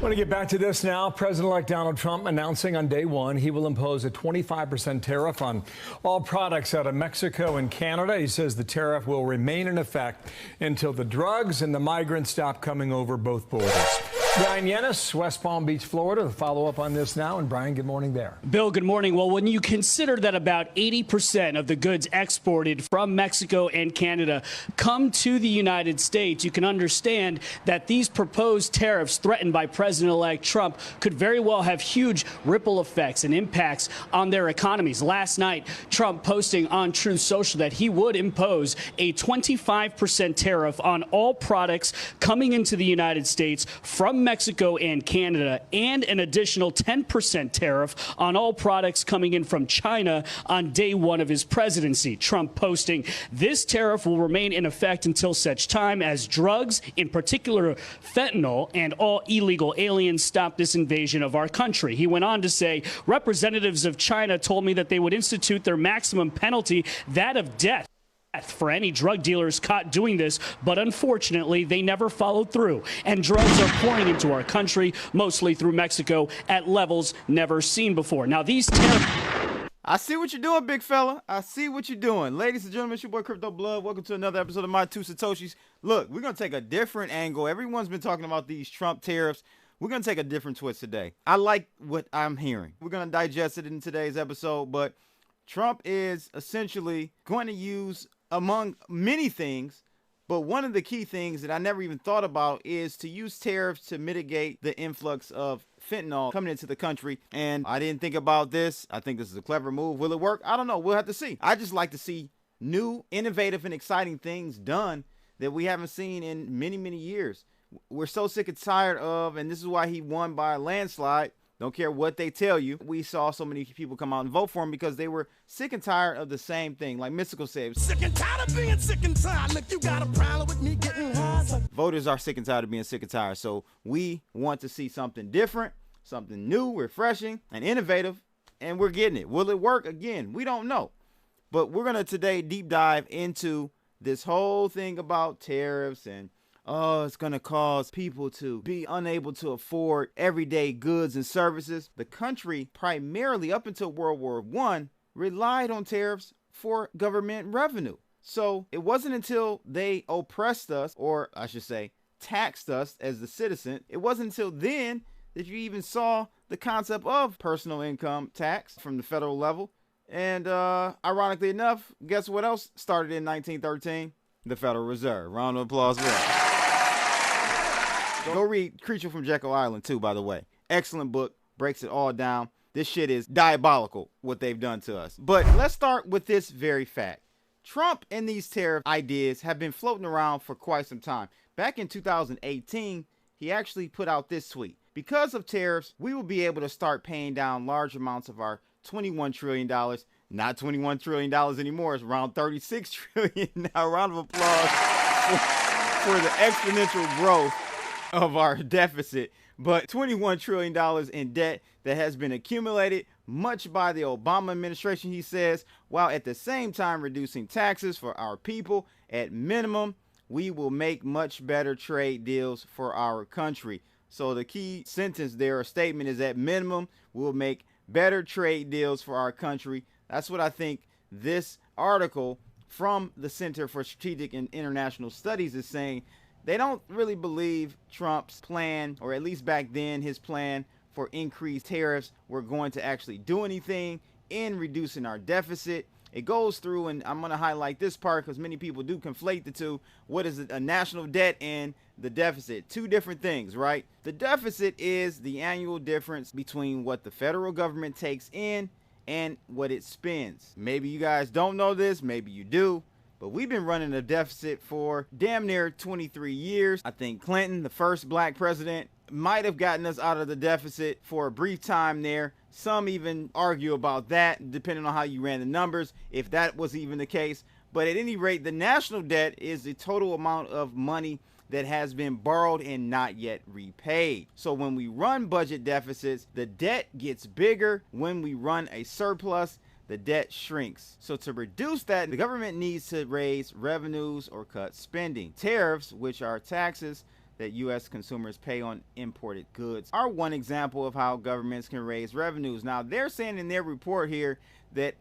Want to get back to this now. President-elect Donald Trump announcing on day one he will impose a 25% tariff on all products out of Mexico and Canada. He says the tariff will remain in effect until the drugs and the migrants stop coming over both borders. Brian Yennis, West Palm Beach, Florida, to follow up on this now. And Brian, good morning there. Bill, good morning. Well, when you consider that about 80% of the goods exported from Mexico and Canada come to the United States, you can understand that these proposed tariffs threatened by President-elect Trump could very well have huge ripple effects and impacts on their economies. Last night, Trump posting on Truth Social that he would impose a 25% tariff on all products coming into the United States from Mexico and Canada, and an additional 10% tariff on all products coming in from China on day one of his presidency. Trump posting, this tariff will remain in effect until such time as drugs, in particular fentanyl, and all illegal aliens stop this invasion of our country. He went on to say, representatives of China told me that they would institute their maximum penalty, that of death, for any drug dealers caught doing this, but unfortunately they never followed through, and drugs are pouring into our country, mostly through Mexico, at levels never seen before. Now these I see what you're doing, big fella. I see what you're doing. Ladies and gentlemen, it's your boy Crypto Blood. Welcome to another episode of My Two Satoshis. Look, we're going to take a different angle. Everyone's been talking about these Trump tariffs. We're going to take a different twist today. I like what I'm hearing. We're going to digest it in today's episode, but Trump is essentially going to use, among many things, but one of the key things that I never even thought about is to use tariffs to mitigate the influx of fentanyl coming into the country. And I didn't think about this. I think this is a clever move. Will it work? I don't know. We'll have to see. I just like to see new, innovative, and exciting things done that we haven't seen in many, many years. We're so sick and tired of, and this is why he won by a landslide. Don't care what they tell you. We saw so many people come out and vote for him because they were sick and tired of the same thing. Like Mystical said, sick and tired of being sick and tired. Look, you got a problem with me getting high. Voters are sick and tired of being sick and tired. So we want to see something different, something new, refreshing, and innovative, and we're getting it. Will it work? Again, we don't know. But we're going to today deep dive into this whole thing about tariffs and it's going to cause people to be unable to afford everyday goods and services. The country, primarily up until World War I, relied on tariffs for government revenue. So it wasn't until they oppressed us, or I should say, taxed us as the citizen, it wasn't until then that you even saw the concept of personal income tax from the federal level. And ironically enough, guess what else started in 1913? The Federal Reserve. Round of applause for that. Go read Creature from Jekyll Island too, by the way. Excellent book. Breaks it all down. This shit is diabolical, what they've done to us. But let's start with this very fact. Trump and these tariff ideas have been floating around for quite some time. Back in 2018, he actually put out this tweet. Because of tariffs, we will be able to start paying down large amounts of our $21 trillion. Not $21 trillion anymore. It's around $36 trillion. Now, a round of applause for the exponential growth of our deficit, but $21 trillion in debt that has been accumulated, much by the Obama administration, he says, while at the same time reducing taxes for our people. At minimum, we will make much better trade deals for our country. So the key sentence there, or statement, is at minimum, we'll make better trade deals for our country. That's what I think this article from the Center for Strategic and International Studies is saying. They don't really believe Trump's plan, or at least back then his plan for increased tariffs, were going to actually do anything in reducing our deficit. It goes through, and I'm going to highlight this part because many people do conflate the two. What is a national debt and the deficit? Two different things, right? The deficit is the annual difference between what the federal government takes in and what it spends. Maybe you guys don't know this, maybe you do. But we've been running a deficit for damn near 23 years. I think Clinton, the first black president, might have gotten us out of the deficit for a brief time there. Some even argue about that, depending on how you ran the numbers, if that was even the case. But at any rate, the national debt is the total amount of money that has been borrowed and not yet repaid. So when we run budget deficits, the debt gets bigger. When we run a surplus, the debt shrinks. So to reduce that, the government needs to raise revenues or cut spending. Tariffs, which are taxes that U.S. consumers pay on imported goods are one example of how governments can raise revenues. Now, they're saying in their report here that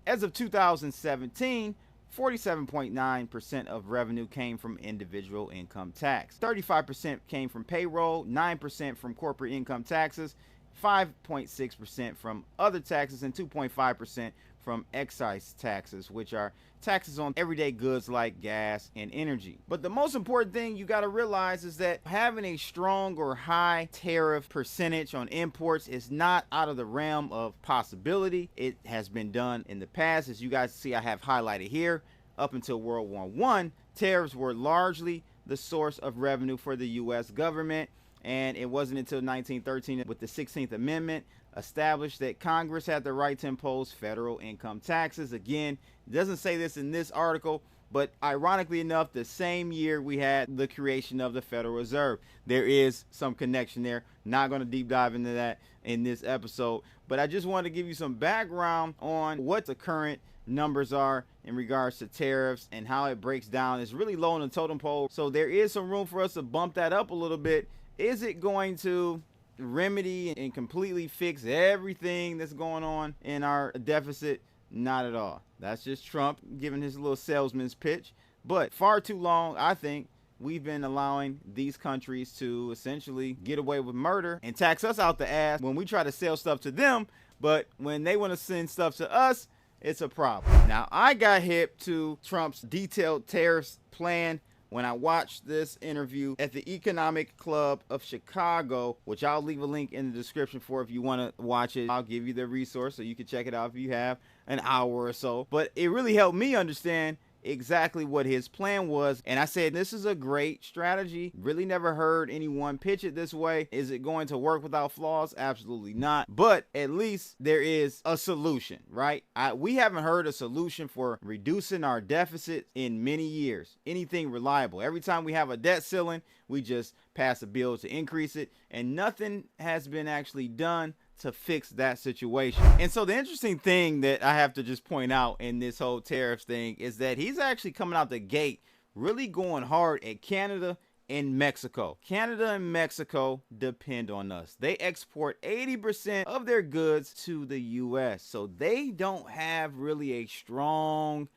as of 2017, 47.9% of revenue came from individual income tax. 35% came from payroll, 9% from corporate income taxes, 5.6% from other taxes, and 2.5% from excise taxes, which are taxes on everyday goods like gas and energy. But the most important thing you got to realize is that having a strong or high tariff percentage on imports is not out of the realm of possibility. It has been done in the past. As you guys see, I have highlighted here, up until World War I, tariffs were largely the source of revenue for the U.S. government. And it wasn't until 1913 with the 16th Amendment established that Congress had the right to impose federal income taxes. Again, it doesn't say this in this article, but ironically enough, the same year we had the creation of the Federal Reserve. There is some connection there. Not going to deep dive into that in this episode, but I just wanted to give you some background on what the current numbers are in regards to tariffs and how it breaks down. It's really low on the totem pole, so there is some room for us to bump that up a little bit. Is it going to remedy and completely fix everything that's going on in our deficit? Not at all. That's just Trump giving his little salesman's pitch. But far too long, I think, we've been allowing these countries to essentially get away with murder and tax us out the ass when we try to sell stuff to them. But when they want to send stuff to us, it's a problem. Now, I got hip to Trump's detailed tariffs plan when I watched this interview at the Economic Club of Chicago, which I'll leave a link in the description for if you want to watch it. I'll give you the resource so you can check it out if you have an hour or so. But it really helped me understand exactly what his plan was, and I said this is a great strategy. Really never heard anyone pitch it this way. Is it going to work without flaws? Absolutely not, but at least there is a solution, right? We haven't heard a solution for reducing our deficit in many years, anything reliable. Every time we have a debt ceiling, we just pass a bill to increase it, and nothing has been actually done to fix that situation. And so the interesting thing that I have to just point out in this whole tariffs thing is that he's actually coming out the gate really going hard at Canada and Mexico. Canada and Mexico depend on us. They export 80% of their goods to the US. So they don't have really a strong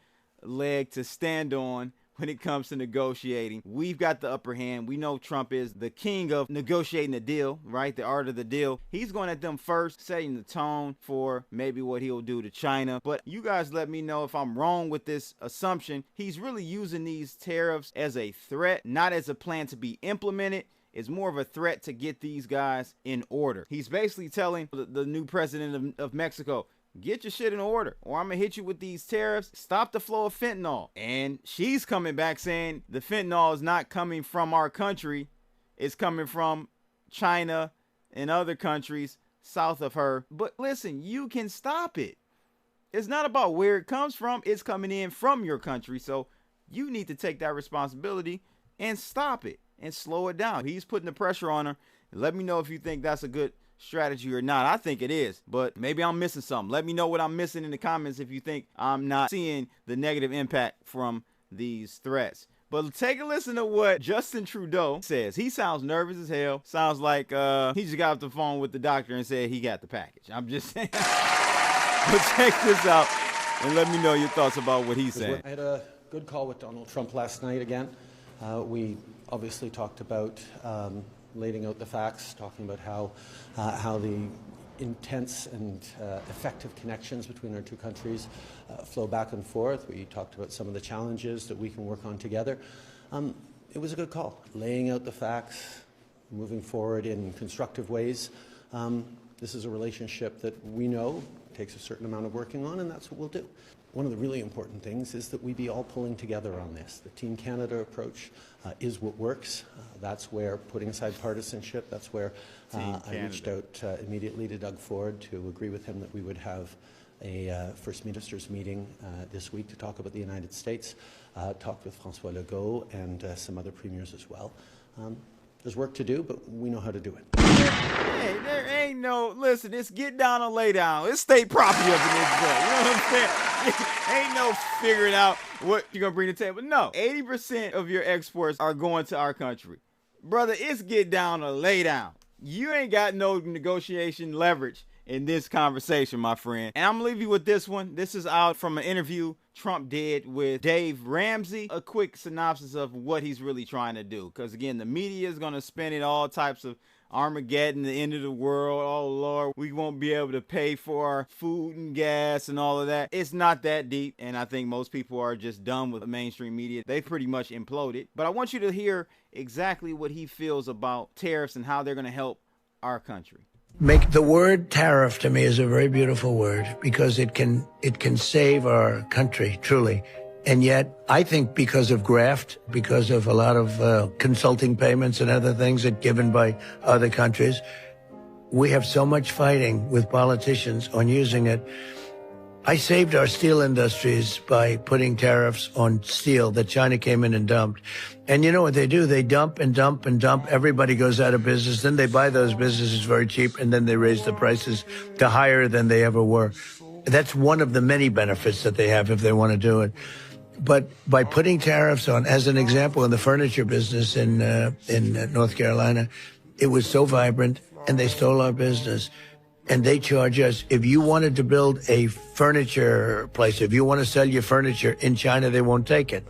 leg to stand on when it comes to negotiating. We've got the upper hand. We know Trump is the king of negotiating a deal, right? The art of the deal. He's going at them first, setting the tone for maybe what he'll do to China. But you guys let me know if I'm wrong with this assumption. He's really using these tariffs as a threat, not as a plan to be implemented. It's more of a threat to get these guys in order. He's basically telling the new president of Mexico, get your shit in order, or I'm gonna hit you with these tariffs. Stop the flow of fentanyl. And she's coming back saying the fentanyl is not coming from our country. It's coming from China and other countries south of her. But listen, you can stop it. It's not about where it comes from. It's coming in from your country. So you need to take that responsibility and stop it and slow it down. He's putting the pressure on her. Let me know if you think that's a good strategy or not. I think it is, but maybe I'm missing something. Let me know what I'm missing in the comments if you think I'm not seeing the negative impact from these threats. But take a listen to what Justin Trudeau says. He sounds nervous as hell. Sounds like he just got off the phone with the doctor and said he got the package. I'm just saying. But check this out and let me know your thoughts about what he's saying. I had a good call with Donald Trump last night again. We obviously talked about laying out the facts, talking about how the intense and effective connections between our two countries flow back and forth. We talked about some of the challenges that we can work on together. It was a good call, laying out the facts, moving forward in constructive ways. This is a relationship that we know takes a certain amount of working on, and that's what we'll do. One of the really important things is that we be all pulling together on this. The Team Canada approach is what works. That's where, putting aside partisanship, that's where I reached out immediately to Doug Ford to agree with him that we would have a First Ministers meeting this week to talk about the United States, talked with François Legault and some other premiers as well. There's work to do, but we know how to do it. Hey, there ain't no, listen, it's get down or lay down. It's state property up in this joint. You know what I'm saying? Ain't no figuring out what you're going to bring to the table. No, 80% of your exports are going to our country. Brother, it's get down or lay down. You ain't got no negotiation leverage in this conversation, my friend. And I'm gonna leave you with this one. This is out from an interview Trump did with Dave Ramsey. A quick synopsis of what he's really trying to do. Because again, the media is gonna spin it all types of Armageddon, the end of the world. Oh Lord, we won't be able to pay for our food and gas and all of that. It's not that deep, and I think most people are just done with the mainstream media. They pretty much imploded. But I want you to hear exactly what he feels about tariffs and how they're going to help our country. The word tariff to me is a very beautiful word because it can save our country, truly. And yet, I think because of graft, because of a lot of consulting payments and other things that given by other countries, we have so much fighting with politicians on using it. I saved our steel industries by putting tariffs on steel that China came in and dumped. And you know what they do? They dump and dump and dump. Everybody goes out of business. Then they buy those businesses very cheap, and then they raise the prices to higher than they ever were. That's one of the many benefits that they have if they want to do it. But by putting tariffs on, as an example, in the furniture business in North Carolina, it was so vibrant, and they stole our business. And they charge us, if you wanted to build a furniture place, if you want to sell your furniture in China, they won't take it.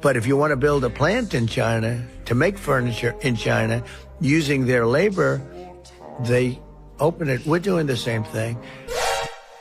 But if you want to build a plant in China to make furniture in China using their labor, they open it. We're doing the same thing.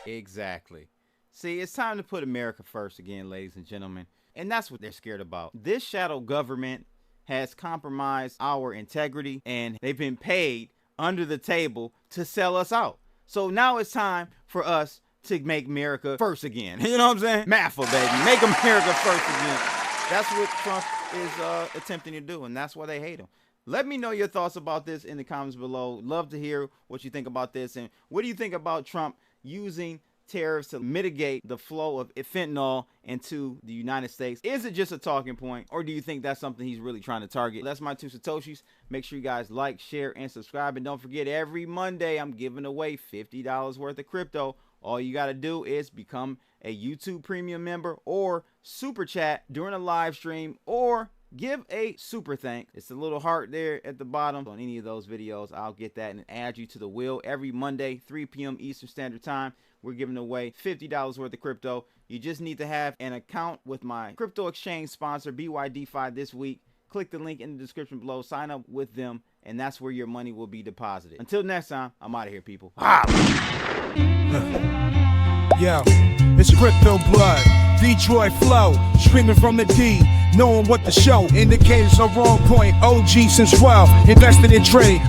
Exactly. See, it's time to put America first again, ladies and gentlemen. And that's what they're scared about. This shadow government has compromised our integrity, and they've been paid under the table to sell us out. So now it's time for us to make America first again. You know what I'm saying? MAFA, baby. Make America first again. That's what Trump is attempting to do, and that's why they hate him. Let me know your thoughts about this in the comments below. Love to hear what you think about this. And what do you think about Trump using tariffs to mitigate the flow of fentanyl into the United States? Is it just a talking point, or do you think that's something he's really trying to target? That's my 2 Satoshis. Make sure you guys like, share, and subscribe. And don't forget, every Monday I'm giving away $50 worth of crypto. All you got to do is become a YouTube premium member or super chat during a live stream or give a super thank. It's a little heart there at the bottom on any of those videos. I'll get that and add you to the wheel. Every Monday, 3 p.m. Eastern Standard Time, we're giving away $50 worth of crypto. You just need to have an account with my crypto exchange sponsor, BYDFi, this week. Click the link in the description below. Sign up with them, and that's where your money will be deposited. Until next time, I'm out of here, people. Yo, it's crypto blood, Detroit flow, streaming from the D, knowing what to show. Indicators are wrong point, OG since 12, invested in trade.